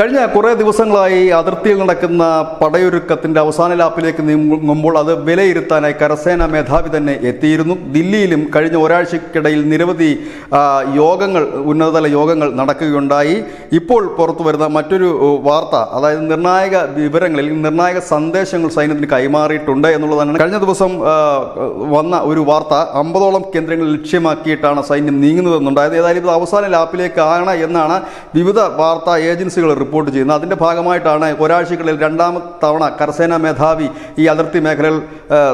കഴിഞ്ഞ കുറേ ദിവസങ്ങളായി അതിർത്തിയിൽ നടക്കുന്ന പടയൊരുക്കത്തിൻ്റെ അവസാന ലാപ്പിലേക്ക് നീങ്ങുമ്പോൾ അത് വിലയിരുത്താനായി കരസേനാ മേധാവി തന്നെ എത്തിയിരുന്നു. ദില്ലിയിലും കഴിഞ്ഞ ഒരാഴ്ചക്കിടയിൽ നിരവധി യോഗങ്ങൾ, ഉന്നതതല യോഗങ്ങൾ നടക്കുകയുണ്ടായി. ഇപ്പോൾ പുറത്തു വരുന്ന മറ്റൊരു വാർത്ത, അതായത് നിർണായക വിവരങ്ങളിൽ നിർണായക സന്ദേശങ്ങൾ സൈന്യത്തിന് കൈമാറിയിട്ടുണ്ട് എന്നുള്ളതാണ്. കഴിഞ്ഞ ദിവസം വന്ന ഒരു വാർത്ത, 50ഓളം കേന്ദ്രങ്ങൾ ലക്ഷ്യമാക്കിയിട്ടാണ് സൈന്യം നീങ്ങുന്നതെന്നുണ്ടായത്. ഏതായാലും ഇത് അവസാന ലാപ്പിലേക്കാണ് എന്നാണ് വിവിധ വാർത്താ ഏജൻസികൾ റിപ്പോർട്ട് ചെയ്യുന്നത്. അതിൻ്റെ ഭാഗമായിട്ടാണ് ഒരാഴ്ചകളിൽ രണ്ടാമത്തെ തവണ കരസേനാ മേധാവി ഈ അതിർത്തി മേഖലകൾ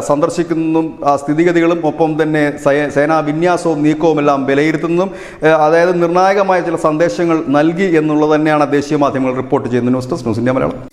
സന്ദർശിക്കുന്നതും സ്ഥിതിഗതികളും ഒപ്പം തന്നെ സേനാ വിന്യാസവും നീക്കവും എല്ലാം വിലയിരുത്തുന്നതും, അതായത് നിർണായകമായ ചില സന്ദേശങ്ങൾ നൽകി എന്നുള്ളത് തന്നെയാണ് ദേശീയ മാധ്യമങ്ങൾ റിപ്പോർട്ട് ചെയ്യുന്നത്. News desk news India Malayalam.